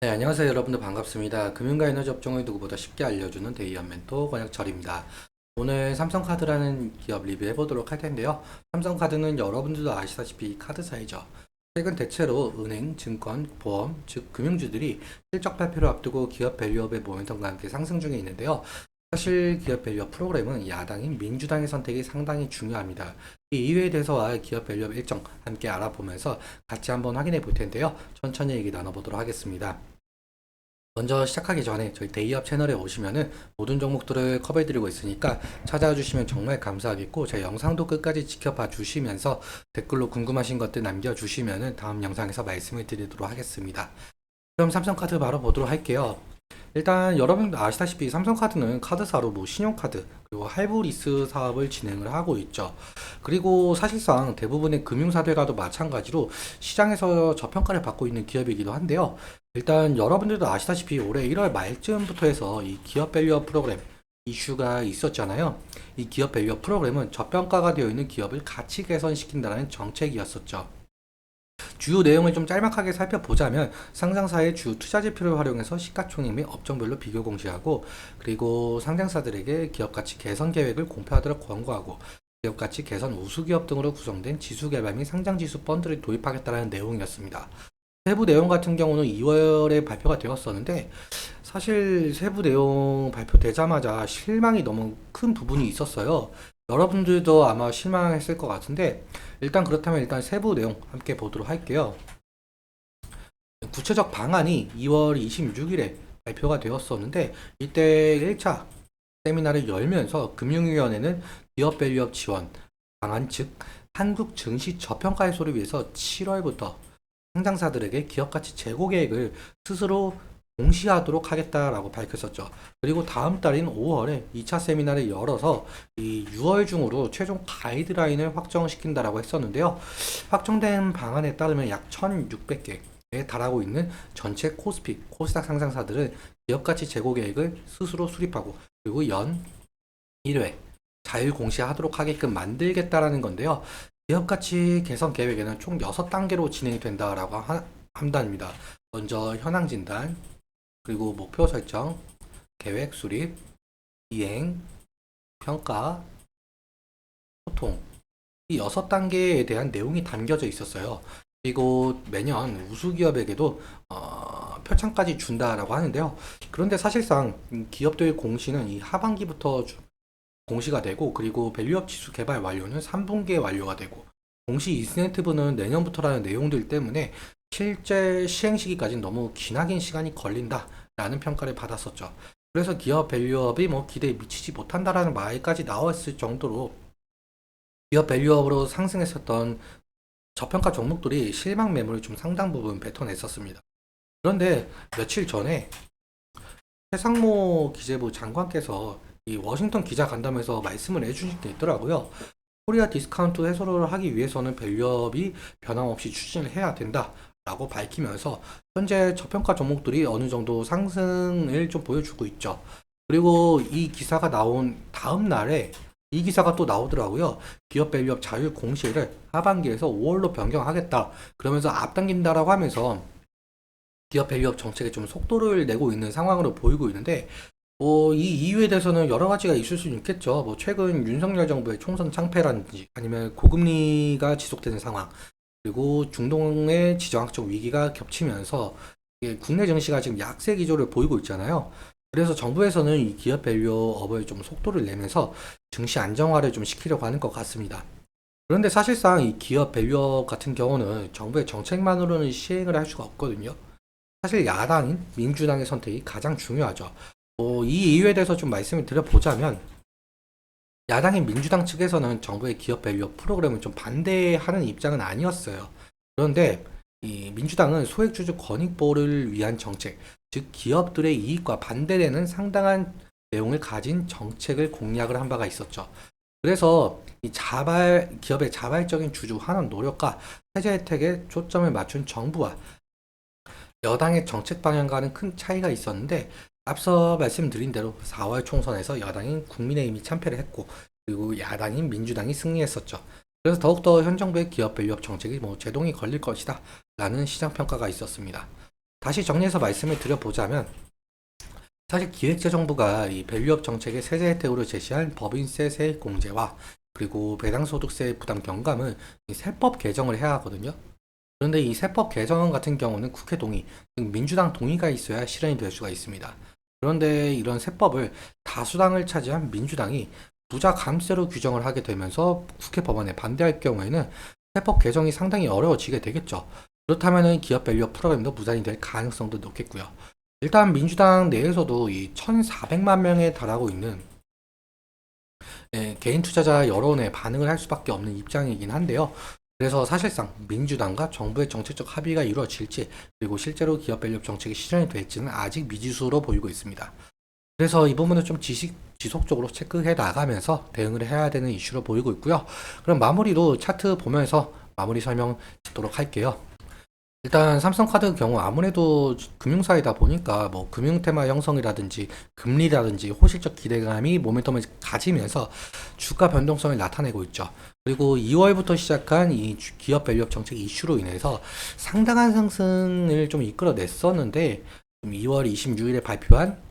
네, 안녕하세요. 여러분들 반갑습니다. 금융과 에너지 업종을 누구보다 쉽게 알려주는 데이언 멘토 권혁철입니다. 오늘 삼성카드라는 기업 리뷰해 보도록 할 텐데요. 삼성카드는 여러분들도 아시다시피 카드사이죠. 최근 대체로 은행, 증권, 보험, 즉 금융주들이 실적 발표를 앞두고 기업 밸류업의 모멘텀과 함께 상승 중에 있는데요. 사실 기업 밸류업 프로그램은 야당인 민주당의 선택이 상당히 중요합니다. 이 이유에 대해서와 기업 밸류업 일정 함께 알아보면서 같이 한번 확인해 볼 텐데요. 천천히 얘기 나눠보도록 하겠습니다. 먼저 시작하기 전에 저희 데이업 채널에 오시면은 모든 종목들을 커버해드리고 있으니까 찾아와 주시면 정말 감사하겠고, 제 영상도 끝까지 지켜봐 주시면서 댓글로 궁금하신 것들 남겨주시면은 다음 영상에서 말씀을 드리도록 하겠습니다. 그럼 삼성카드 바로 보도록 할게요. 일단 여러분 아시다시피 삼성카드는 카드사로 신용카드 그리고 할부 리스 사업을 진행을 하고 있죠. 그리고 사실상 대부분의 금융사들과도 마찬가지로 시장에서 저평가를 받고 있는 기업이기도 한데요. 일단 여러분들도 아시다시피 올해 1월 말쯤부터 해서 이 기업 밸류업 프로그램 이슈가 있었잖아요. 이 기업 밸류업 프로그램은 저평가가 되어 있는 기업을 가치 개선시킨다는 정책이었었죠. 주요 내용을 좀 짤막하게 살펴보자면, 상장사의 주 투자 지표를 활용해서 시가총액 및 업종별로 비교 공시하고, 그리고 상장사들에게 기업 가치 개선 계획을 공표하도록 권고하고, 기업 가치 개선 우수 기업 등으로 구성된 지수 개발 및 상장 지수 펀드를 도입하겠다는 내용이었습니다. 세부 내용 같은 경우는 2월에 발표가 되었었는데, 사실 세부 내용 발표되자마자 실망이 너무 큰 부분이 있었어요. 여러분들도 아마 실망했을 것 같은데, 일단 그렇다면 일단 세부 내용 함께 보도록 할게요. 구체적 방안이 2월 26일에 발표가 되었었는데, 이때 1차 세미나를 열면서 금융위원회는 기업 밸류업 지원 방안, 즉 한국 증시 저평가 해소를 위해서 7월부터 상장사들에게 기업 가치 재고 계획을 스스로 공시하도록 하겠다라고 밝혔었죠. 그리고 다음 달인 5월에 2차 세미나를 열어서 이 6월 중으로 최종 가이드라인을 확정시킨다라고 했었는데요. 확정된 방안에 따르면 약 1,600개에 달하고 있는 전체 코스피, 코스닥 상장사들은 기업 가치 재고 계획을 스스로 수립하고, 그리고 연 1회 자율 공시하도록 하게끔 만들겠다라는 건데요. 기업 가치 개선 계획에는 총 6단계로 진행이 된다라고 한답니다. 먼저 현황 진단, 그리고 목표 설정, 계획 수립, 이행, 평가, 소통. 이 6단계에 대한 내용이 담겨져 있었어요. 그리고 매년 우수기업에게도 표창까지 준다라고 하는데요. 그런데 사실상 기업들 공시는 이 하반기부터 공시가 되고, 그리고 밸류업 지수 개발 완료는 3분기에 완료가 되고, 공시 인센티브는 내년부터라는 내용들 때문에 실제 시행 시기까지는 너무 기나긴 시간이 걸린다라는 평가를 받았었죠. 그래서 기업 밸류업이 기대에 미치지 못한다라는 말까지 나왔을 정도로 기업 밸류업으로 상승했었던 저평가 종목들이 실망 매물을 좀 상당 부분 뱉어냈었습니다. 그런데 며칠 전에 최상모 기재부 장관께서 이 워싱턴 기자 간담회에서 말씀을 해주신 게 있더라고요. 코리아 디스카운트 해소를 하기 위해서는 밸류업이 변함없이 추진을 해야 된다라고 밝히면서 현재 저평가 종목들이 어느 정도 상승을 좀 보여주고 있죠. 그리고 이 기사가 나온 다음 날에 이 기사가 또 나오더라고요. 기업 밸류업 자율 공시를 하반기에서 5월로 변경하겠다. 그러면서 앞당긴다라고 하면서 기업 밸류업 정책에 좀 속도를 내고 있는 상황으로 보이고 있는데, 이 이유에 대해서는 여러 가지가 있을 수 있겠죠. 최근 윤석열 정부의 총선 창패라든지, 아니면 고금리가 지속되는 상황, 그리고 중동의 지정학적 위기가 겹치면서 이게 국내 증시가 지금 약세 기조를 보이고 있잖아요. 그래서 정부에서는 이 기업 밸류업을 좀 속도를 내면서 증시 안정화를 좀 시키려고 하는 것 같습니다. 그런데 사실상 이 기업 밸류업 같은 경우는 정부의 정책만으로는 시행을 할 수가 없거든요. 사실 야당인 민주당의 선택이 가장 중요하죠. 이 이유에 대해서 좀 말씀을 드려보자면, 야당인 민주당 측에서는 정부의 기업 밸류업 프로그램을 좀 반대하는 입장은 아니었어요. 그런데 이 민주당은 소액주주 권익보호를 위한 정책, 즉 기업들의 이익과 반대되는 상당한 내용을 가진 정책을 공약을 한 바가 있었죠. 그래서 이 기업의 자발적인 주주 환원 노력과 세제 혜택에 초점을 맞춘 정부와 여당의 정책 방향과는 큰 차이가 있었는데, 앞서 말씀드린 대로 4월 총선에서 여당인 국민의힘이 참패를 했고, 그리고 야당인 민주당이 승리했었죠. 그래서 더욱더 현 정부의 기업 밸류업 정책이 제동이 걸릴 것이다 라는 시장 평가가 있었습니다. 다시 정리해서 말씀을 드려보자면 사실 기획재정부가 이 밸류업 정책의 세제 혜택으로 제시한 법인세 세액 공제와 그리고 배당소득세 부담 경감은 이 세법 개정을 해야 하거든요. 그런데 이 세법 개정 같은 경우는 국회 동의, 즉 민주당 동의가 있어야 실현이 될 수가 있습니다. 그런데 이런 세법을 다수당을 차지한 민주당이 부자 감세로 규정을 하게 되면서 국회 법안에 반대할 경우에는 세법 개정이 상당히 어려워지게 되겠죠. 그렇다면 기업 밸류업 프로그램도 무산이 될 가능성도 높겠고요. 일단 민주당 내에서도 이 1,400만 명에 달하고 있는 개인 투자자 여론에 반응을 할 수밖에 없는 입장이긴 한데요. 그래서 사실상 민주당과 정부의 정책적 합의가 이루어질지 그리고 실제로 기업 밸류업 정책이 실현이 될지는 아직 미지수로 보이고 있습니다. 그래서 이 부분은 좀 지속적으로 체크해 나가면서 대응을 해야 되는 이슈로 보이고 있고요. 그럼 마무리로 차트 보면서 마무리 설명 듣도록 할게요. 일단 삼성카드 경우 아무래도 금융사이다 보니까 뭐 금융 테마 형성이라든지 금리라든지 호실적 기대감이 모멘텀을 가지면서 주가 변동성을 나타내고 있죠. 그리고 2월부터 시작한 이 기업 밸류업 정책 이슈로 인해서 상당한 상승을 좀 이끌어냈었는데 2월 26일에 발표한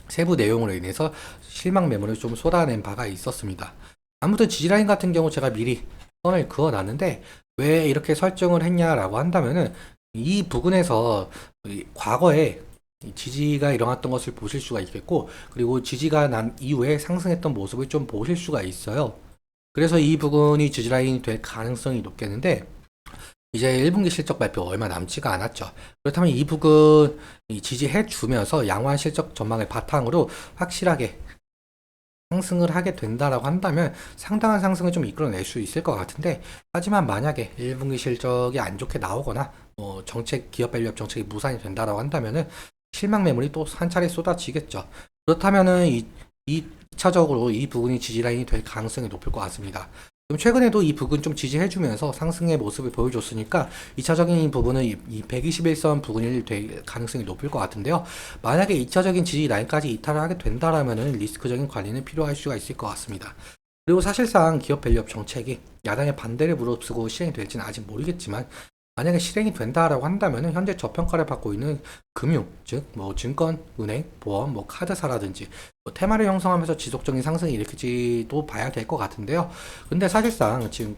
세부 내용으로 인해서 실망 매물을 좀 쏟아낸 바가 있었습니다. 아무튼 지지라인 같은 경우 제가 미리 선을 그어놨는데 왜 이렇게 설정을 했냐라고 한다면은 이 부분에서 과거에 지지가 일어났던 것을 보실 수가 있겠고 그리고 지지가 난 이후에 상승했던 모습을 좀 보실 수가 있어요. 그래서 이 부분이 지지라인이 될 가능성이 높겠는데 이제 1분기 실적 발표 얼마 남지가 않았죠. 그렇다면 이 부분 지지해 주면서 양호한 실적 전망을 바탕으로 확실하게 상승을 하게 된다라고 한다면 상당한 상승을 좀 이끌어낼 수 있을 것 같은데 하지만 만약에 1분기 실적이 안 좋게 나오거나 정책 기업 밸류업 정책이 무산이 된다라고 한다면은 실망 매물이 또 한 차례 쏟아지겠죠. 그렇다면은 2차적으로 이 부분이 지지라인이 될 가능성이 높을 것 같습니다. 그럼 최근에도 이 부분 좀 지지해주면서 상승의 모습을 보여줬으니까 2차적인 부분은 이 121선 부분이 될 가능성이 높을 것 같은데요. 만약에 2차적인 지지 라인까지 이탈을 하게 된다라면은 리스크적인 관리는 필요할 수가 있을 것 같습니다. 그리고 사실상 기업 밸류업 정책이 야당의 반대를 무릅쓰고 시행이 될지는 아직 모르겠지만 만약에 실행이 된다라고 한다면 현재 저평가를 받고 있는 금융, 즉 뭐 증권, 은행, 보험, 뭐 카드사라든지 뭐 테마를 형성하면서 지속적인 상승을 일으킬지도 봐야 될 것 같은데요. 근데 사실상 지금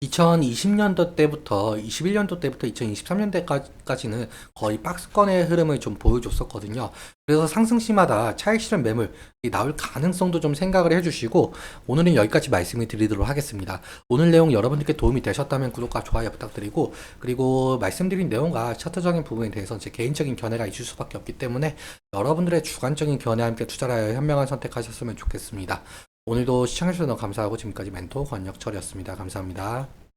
2020년도 때부터 21년도 때부터 2023년대까지는 거의 박스권의 흐름을 좀 보여줬었거든요. 그래서 상승시마다 차익 실현 매물이 나올 가능성도 좀 생각을 해주시고 오늘은 여기까지 말씀을 드리도록 하겠습니다. 오늘 내용 여러분들께 도움이 되셨다면 구독과 좋아요 부탁드리고 그리고 말씀드린 내용과 차트적인 부분에 대해서 제 개인적인 견해가 있을 수밖에 없기 때문에 여러분들의 주관적인 견해와 함께 투자를 하여 현명한 선택하셨으면 좋겠습니다. 오늘도 시청해주셔서 감사하고 지금까지 멘토 권혁철이었습니다. 감사합니다.